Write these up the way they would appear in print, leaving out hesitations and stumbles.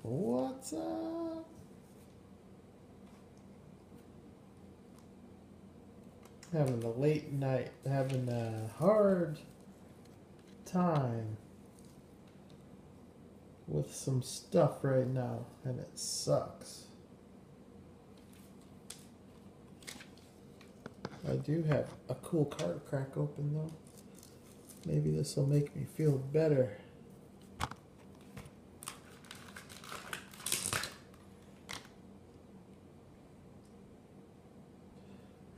What's up? Having a late night, having a hard time with some stuff right now, and it sucks. I do have a cool card crack open though. Maybe this will make me feel better.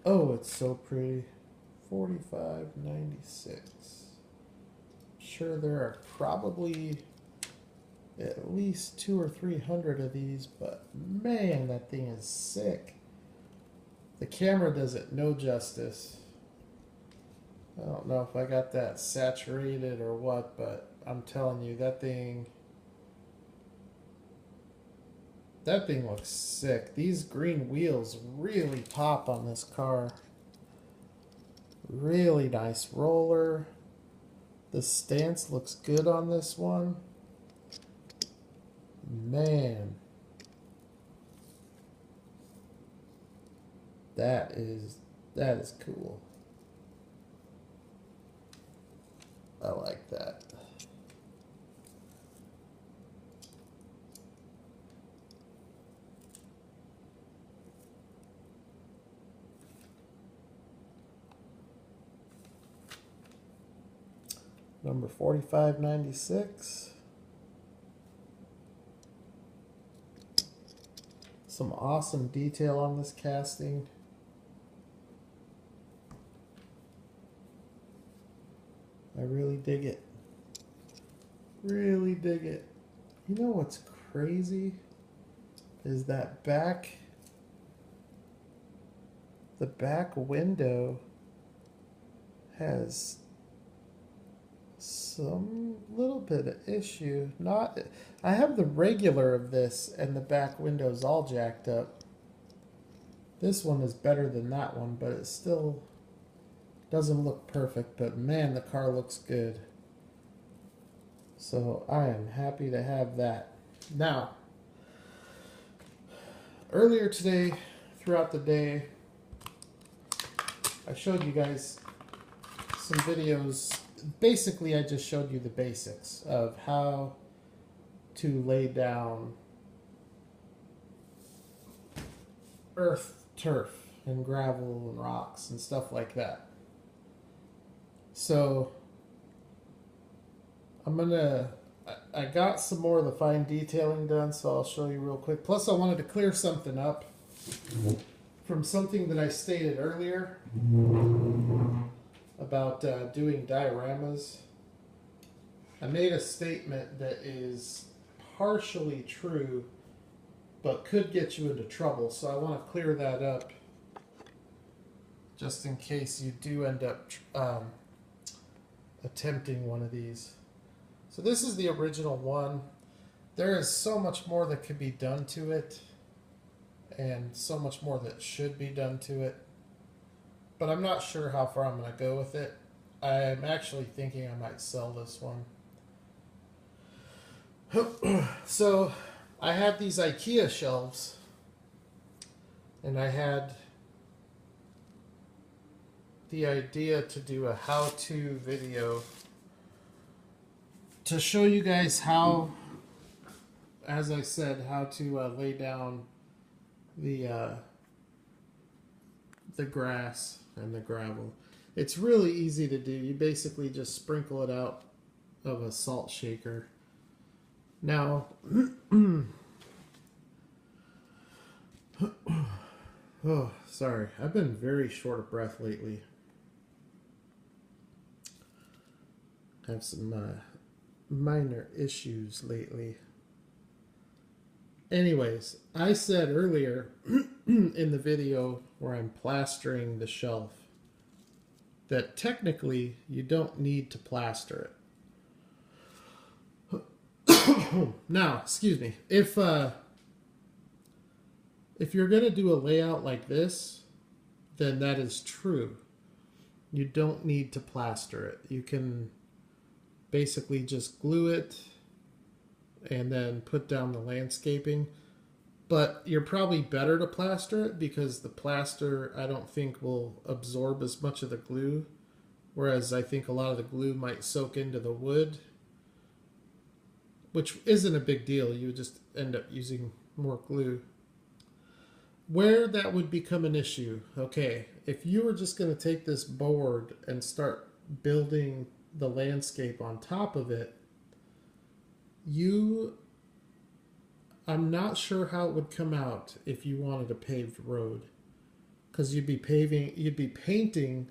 Oh, it's so pretty. $45.96. Sure, there are probably at least 200 or 300 of these, but man, that thing is sick. The camera does it no justice. I don't know if I got that saturated or what, but I'm telling you, that thing looks sick. These green wheels really pop on this car. Really nice roller. The stance looks good on this one. Man. That is cool. I like that. Number 45.96. Some awesome detail on this casting. I really dig it. Really dig it. You know what's crazy? Is that the back window has some little bit of issue. I have the regular of this and the back window's all jacked up. This one is better than that one, but it still doesn't look perfect, but man, the car looks good. So I am happy to have that. Now, earlier today, throughout the day, I showed you guys some videos. Basically, I just showed you the basics of how to lay down earth, turf, and gravel and rocks and stuff like that. So I got some more of the fine detailing done, so I'll show you real quick. Plus, I wanted to clear something up from something that I stated earlier about doing dioramas. I made a statement that is partially true, but could get you into trouble, so I want to clear that up just in case you do end up attempting one of these. So this is the original one. There is so much more that could be done to it, and so much more that should be done to it. But I'm not sure how far I'm going to go with it. I'm actually thinking I might sell this one. So I had these IKEA shelves, and I had the idea to do a how-to video to show you guys how, as I said, how to lay down the grass and the gravel. It's really easy to do. You basically just sprinkle it out of a salt shaker. Now, oh, sorry. I've been very short of breath lately. I have some minor issues lately. Anyways, I said earlier in the video where I'm plastering the shelf that technically you don't need to plaster it. Now, excuse me, if you're going to do a layout like this, then that is true. You don't need to plaster it. You can basically just glue it and then put down the landscaping. But you're probably better to plaster it because the plaster, I don't think, will absorb as much of the glue. Whereas I think a lot of the glue might soak into the wood, which isn't a big deal. You would just end up using more glue. Where that would become an issue, okay, if you were just going to take this board and start building the landscape on top of it, I'm not sure how it would come out if you wanted a paved road, because you'd be painting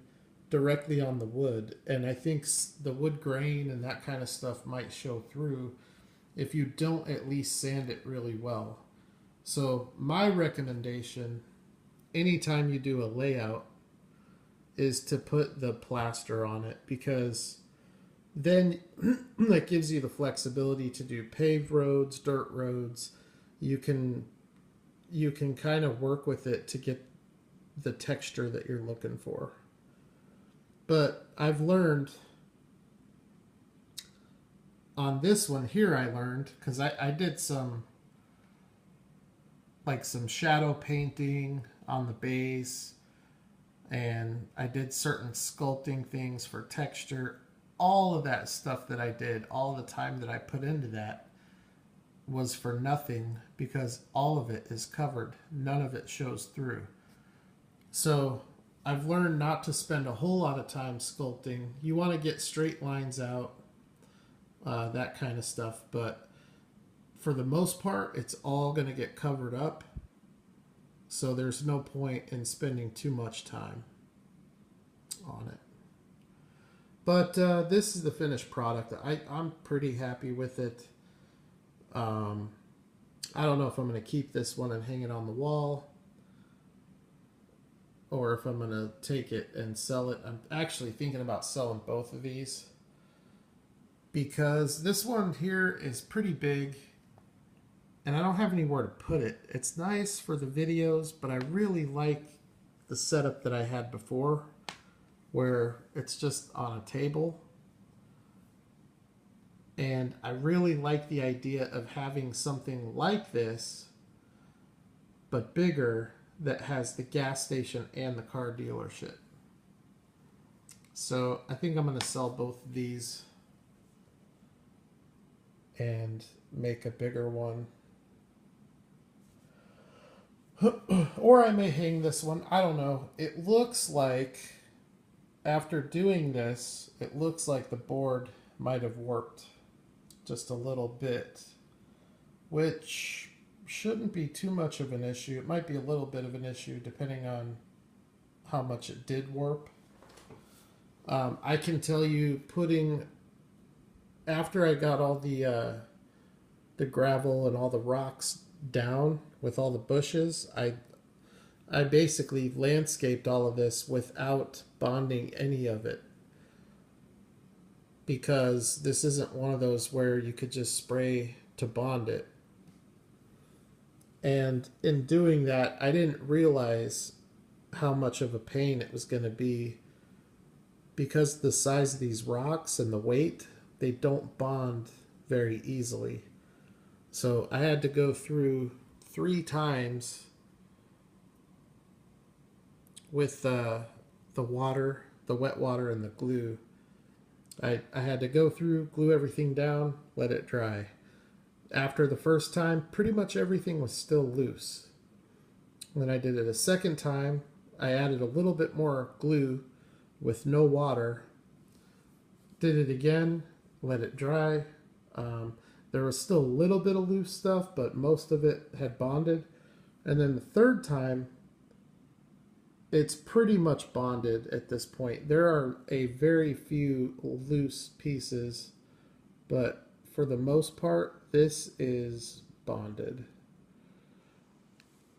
directly on the wood, and I think the wood grain and that kind of stuff might show through if you don't at least sand it really well. So my recommendation, anytime you do a layout, is to put the plaster on it, because then that gives you the flexibility to do paved roads, dirt roads. You can kind of work with it to get the texture that you're looking for. But I've learned on this one here, because I did some shadow painting on the base, and I did certain sculpting things for texture. All of that stuff that I did, all the time that I put into that was for nothing, because all of it is covered. None of it shows through. So I've learned not to spend a whole lot of time sculpting. You want to get straight lines out, that kind of stuff. But for the most part, it's all going to get covered up. So there's no point in spending too much time on it. But this is the finished product. I'm pretty happy with it. I don't know if I'm going to keep this one and hang it on the wall, or if I'm going to take it and sell it. I'm actually thinking about selling both of these, because this one here is pretty big and I don't have anywhere to put it. It's nice for the videos, but I really like the setup that I had before, where it's just on a table. And I really like the idea of having something like this, but bigger, that has the gas station and the car dealership. So I think I'm going to sell both of these and make a bigger one. Or I may hang this one. I don't know. It looks like, after doing this, it looks like the board might have warped just a little bit, which shouldn't be too much of an issue. It might be a little bit of an issue depending on how much it did warp. I can tell you, after I got all the gravel and all the rocks down with all the bushes, I basically landscaped all of this without bonding any of it, because this isn't one of those where you could just spray to bond it. And in doing that, I didn't realize how much of a pain it was going to be, because the size of these rocks and the weight, they don't bond very easily. So I had to go through 3 times with the water, the wet water and the glue. I had to go through, glue everything down, let it dry. After the first time, pretty much everything was still loose. When I did it a second time, I added a little bit more glue with no water. Did it again, let it dry. There was still a little bit of loose stuff, but most of it had bonded. And then the third time, it's pretty much bonded at this point. There are a very few loose pieces, but for the most part, this is bonded.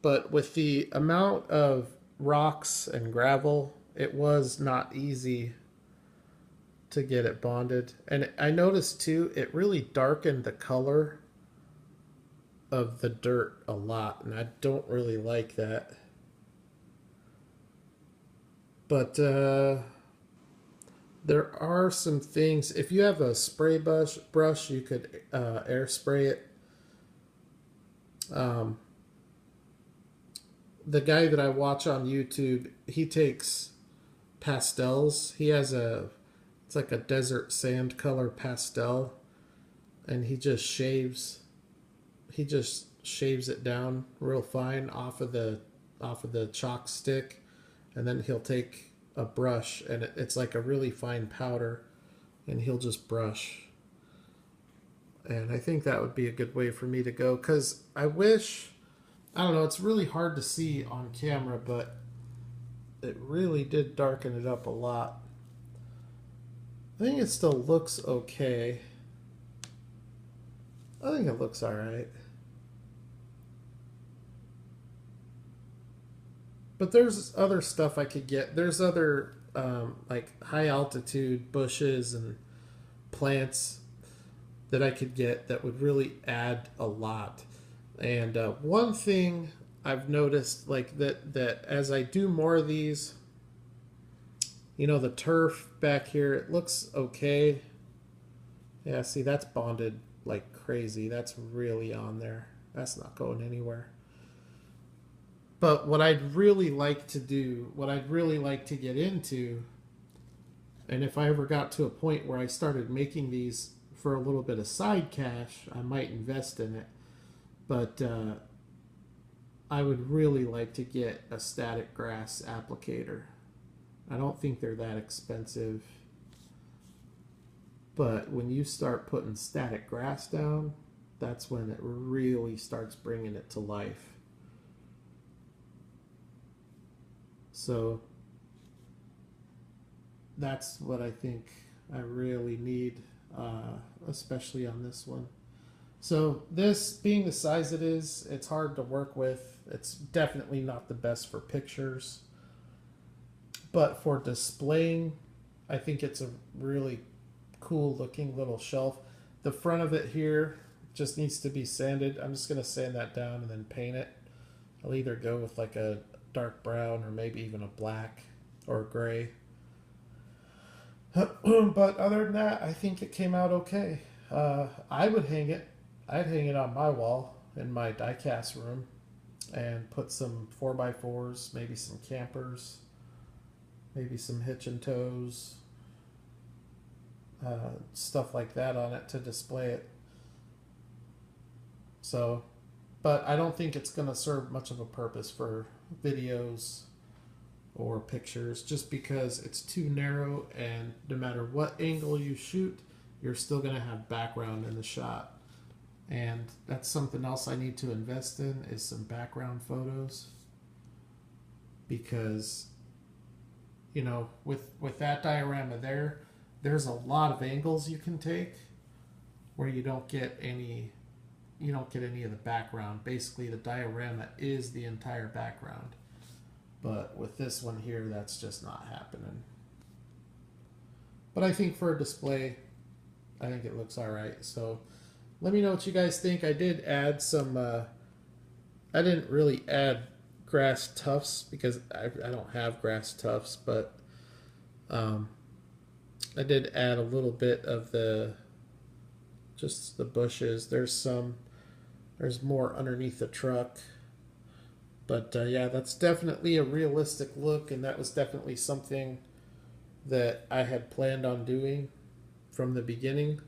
But with the amount of rocks and gravel, it was not easy to get it bonded. And I noticed too, it really darkened the color of the dirt a lot, and I don't really like that. But There are some things. If you have a spray brush, you could air spray it. The guy that I watch on YouTube, he takes pastels. He has it's like a desert sand color pastel, and he just shaves it down real fine off of the chalk stick, and then he'll take a brush, and it's like a really fine powder, and he'll just brush. And I think that would be a good way for me to go, because I don't know, it's really hard to see on camera, but it really did darken it up a lot. I think it still looks okay. I think it looks all right. But there's other stuff I could get. There's other like high altitude bushes and plants that I could get that would really add a lot. And one thing I've noticed, like that as I do more of these, you know, the turf back here, it looks okay. Yeah, see, that's bonded like crazy. That's really on there. That's not going anywhere. But what I'd really like to do, what I'd really like to get into, and if I ever got to a point where I started making these for a little bit of side cash, I might invest in it. But I would really like to get a static grass applicator. I don't think they're that expensive. But when you start putting static grass down, that's when it really starts bringing it to life. So that's what I think I really need, especially on this one. So this, being the size it is, it's hard to work with. It's definitely not the best for pictures. But for displaying, I think it's a really cool looking little shelf. The front of it here just needs to be sanded. I'm just going to sand that down and then paint it. I'll either go with like a dark brown or maybe even a black or a gray. But other than that, I think it came out okay. I would hang it. I'd hang it on my wall in my diecast room and put some 4x4s, maybe some campers, maybe some hitch and tows, stuff like that on it to display it. So, but I don't think it's going to serve much of a purpose for videos or pictures, just because it's too narrow, and no matter what angle you shoot, you're still going to have background in the shot. And that's something else I need to invest in, is some background photos, because, you know, with that diorama there's a lot of angles you can take where you don't get any of the background. Basically, the diorama is the entire background. But with this one here, that's just not happening. But I think for a display, I think it looks all right. So let me know what you guys think. I did add some, I didn't really add grass tufts because I don't have grass tufts, but I did add a little bit of just the bushes. There's more underneath the truck. But yeah, that's definitely a realistic look, and that was definitely something that I had planned on doing from the beginning,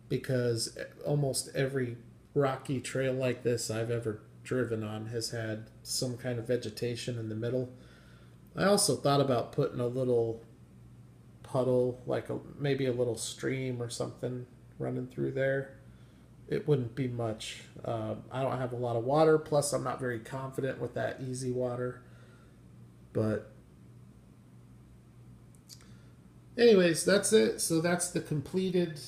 because almost every rocky trail like this I've ever driven on has had some kind of vegetation in the middle. I also thought about putting a little puddle, like maybe a little stream or something running through there. It wouldn't be much. I don't have a lot of water, plus I'm not very confident with that easy water. But anyways, that's it. So that's the completed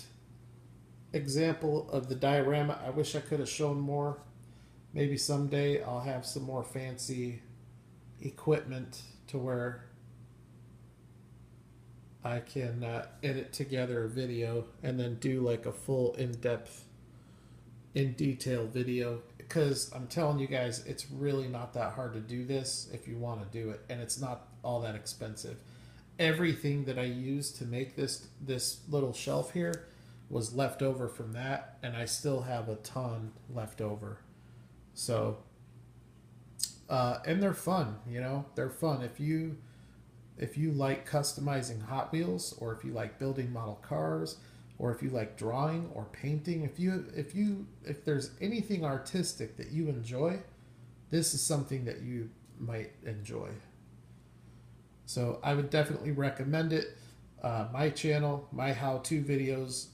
example of the diorama. I wish I could have shown more. Maybe someday I'll have some more fancy equipment to where I can edit together a video and then do like a full in-depth, in detail video, because I'm telling you guys, it's really not that hard to do this if you want to do it, and it's not all that expensive. everything that I used to make this little shelf here was left over from that, and I still have a ton left over. So, and they're fun, you know, they're fun. If you like customizing Hot Wheels, or if you like building model cars, or if you like drawing or painting, if there's anything artistic that you enjoy, this is something that you might enjoy. So I would definitely recommend it. My channel, my how-to videos,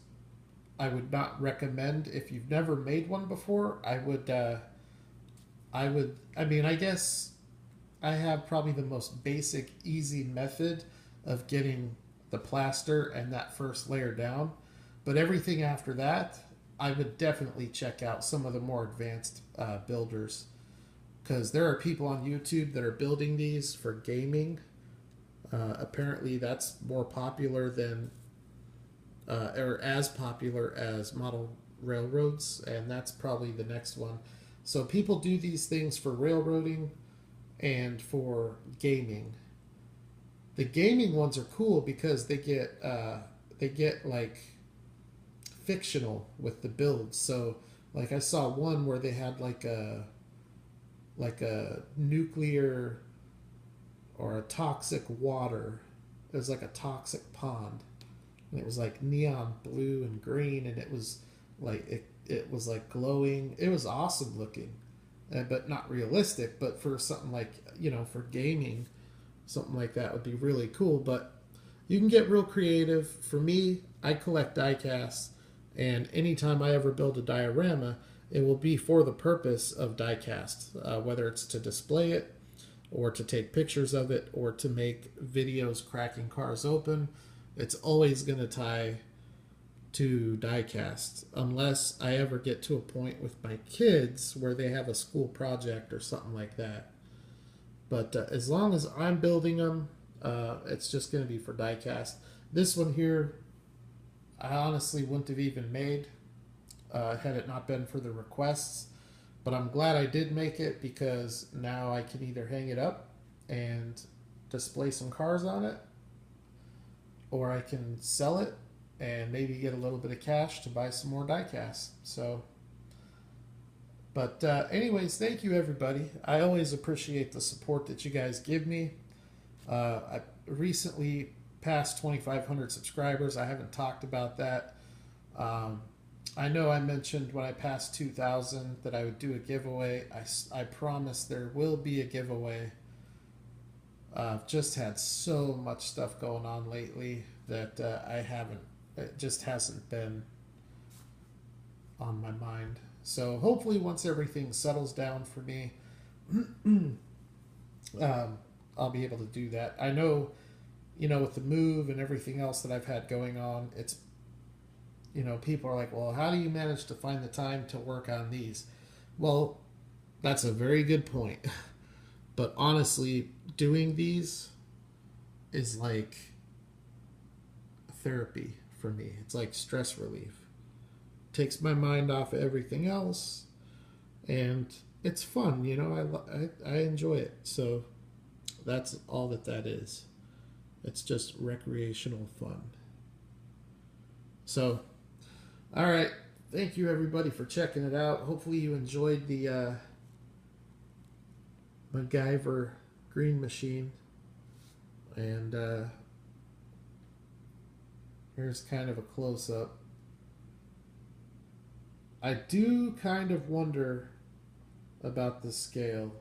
I would not recommend if you've never made one before. I mean, I guess I have probably the most basic, easy method of getting the plaster and that first layer down. But everything after that, I would definitely check out some of the more advanced builders, because there are people on YouTube that are building these for gaming. Apparently, that's more popular than, or as popular as model railroads, and that's probably the next one. So people do these things for railroading and for gaming. The gaming ones are cool because they get like fictional with the builds. So like I saw one where they had like a nuclear or a toxic water. It was like a toxic pond, and it was like neon blue and green, and it was like it was like glowing. It was awesome looking, but not realistic. But for something like, you know, for gaming, something like that would be really cool. But you can get real creative. For me, I collect diecasts, and anytime I ever build a diorama, it will be for the purpose of diecast, whether it's to display it, or to take pictures of it, or to make videos cracking cars open. It's always going to tie to diecast, unless I ever get to a point with my kids where they have a school project or something like that. But as long as I'm building them, it's just going to be for diecast. This one here, I honestly wouldn't have even made had it not been for the requests. But I'm glad I did make it, because now I can either hang it up and display some cars on it, or I can sell it and maybe get a little bit of cash to buy some more diecast. So, but anyways, thank you everybody. I always appreciate the support that you guys give me. I recently passed 2,500 subscribers. I haven't talked about that. I know I mentioned when I passed 2,000 that I would do a giveaway. I promise there will be a giveaway. I've just had so much stuff going on lately that it just hasn't been on my mind. So hopefully once everything settles down for me, I'll be able to do that. I know, you know, with the move and everything else that I've had going on, it's, you know, people are like, well, how do you manage to find the time to work on these? Well, that's a very good point. But honestly, doing these is like therapy for me. It's like stress relief. Takes my mind off of everything else, and it's fun, you know. I enjoy it. So that's all that is. It's just recreational fun. So, all right. Thank you everybody for checking it out. Hopefully you enjoyed the MacGyver green machine. And here's kind of a close-up. I do kind of wonder about the scale.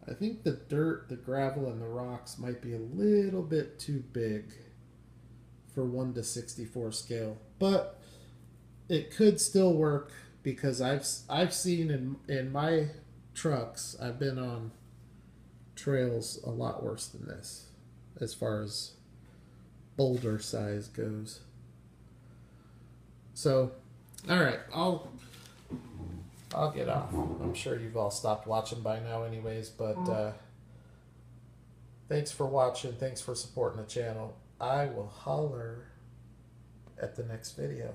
I think the dirt, the gravel, and the rocks might be a little bit too big for 1:64 scale. But it could still work, because I've seen in my trucks, I've been on trails a lot worse than this as far as boulder size goes. So, all right, I'll get off. I'm sure you've all stopped watching by now anyways, but thanks for watching. Thanks for supporting the channel. I will holler at the next video.